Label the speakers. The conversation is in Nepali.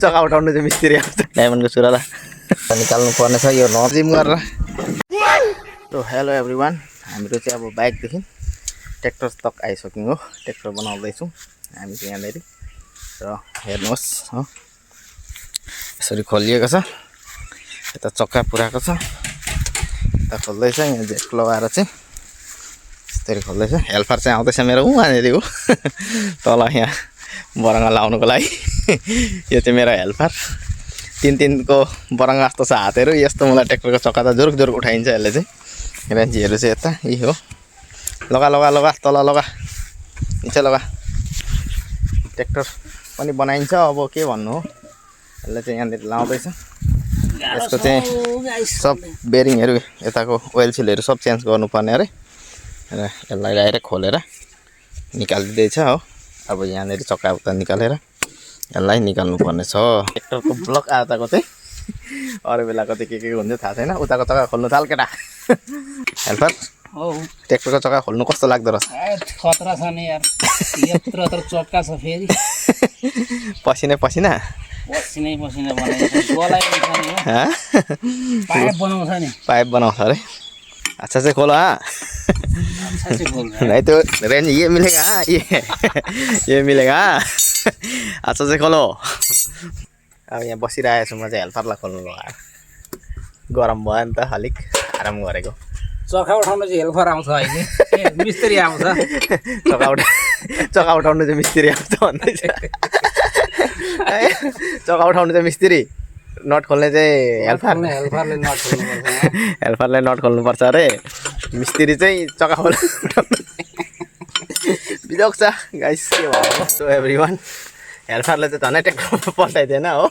Speaker 1: चक्का उठाउनु चाहिँ मिस्त्री आउँछ डायमन्डको सुरालाई निकाल्नु पर्ने छ यो नजिम गरेर। सो हेलो एभ्रिवान, हाम्रो चाहिँ अब बाइकदेखि ट्र्याक्टर तक आइसक्यौँ हो। ट्र्याक्टर बनाउँदैछौँ हामी चाहिँ यहाँनिर र हेर्नुहोस् हो, यसरी खोलिएको छ। यता चक्का पुराएको छ, यता खोल्दैछ, यहाँ जेक लगाएर चाहिँ यसरी खोल्दैछ। हेल्पर चाहिँ आउँदैछ मेरो उहाँनिर हो तल यहाँ बरङ्गा लाउनुको लागि। यो चाहिँ मेरो हेल्पर, तिनको बरङ्गा जस्तो छ हातहरू। यस्तो मलाई ट्र्याक्टरको चक्का त जोरुक जोरुक उठाइन्छ यसले चाहिँ। रेन्जीहरू चाहिँ यता यी हो, लगा लगा लगा तल लगा निचे लगा। ट्र्याक्टर पनि बनाइन्छ अब के भन्नु हो। यसले चाहिँ यहाँनिर लाउँदैछ। यसको चाहिँ सब बेरिङहरू यताको ओइल सिलहरू सब चेन्ज गर्नुपर्ने अरे र यसलाई डाइरेक्ट खोलेर निकालिदिँदैछ हो। अब यहाँनिर चक्का उता निकालेर यसलाई निकाल्नु पर्ने छ। ट्र्याक्टरको ब्लक आताको चाहिँ अरू बेलाको चाहिँ के हुन्छ थाहा छैन। उताको चक्का खोल्नु थाल केटा। हेल्पर ट्र्याक्टरको चक्का खोल्नु कस्तो लाग्दो रहेछ?
Speaker 2: खतरा छ नि यार, यत्रो यत्रो चक्का छ फेरि।
Speaker 1: पसिनै पसिना
Speaker 2: पसिनै पसिना बनाउँछ। पाइप बनाउँछ नि,
Speaker 1: पाइप बनाउँछ अरे। अच्छा से खोलो हाँ,
Speaker 2: अच्छा से खोल
Speaker 1: नहीं तो रेंज ये मिलेगा हाँ, ये मिलेगा हाँ। अच्छा से खोलो। अब यहाँ बसिरहेको छु म चाहिँ हेल्परलाई खोल्नु लगाएर। गरम भयो नि त, अलिक आराम गरेको।
Speaker 2: चक्का उठाउनु चाहिँ हेल्पर आउँछ अहिले, मिस्त्री आउँछ।
Speaker 1: चक्का उठाउनु चाहिँ मिस्त्री आउँछ भन्दैछ। चक्का उठाउनु चाहिँ मिस्त्री, नट खोल्ने चाहिँ हेल्पर।
Speaker 2: हेल्परले नट खोल्नुपर्छ।
Speaker 1: हेल्परले नट खोल्नुपर्छ अरे, मिस्त्री चाहिँ चक्का खोल्नु बिजोक छ गाइस। के भयो सो एभ्रिवान, हेल्परले चाहिँ झनै ट्र्याक्टर पल्टाइदिएन हो।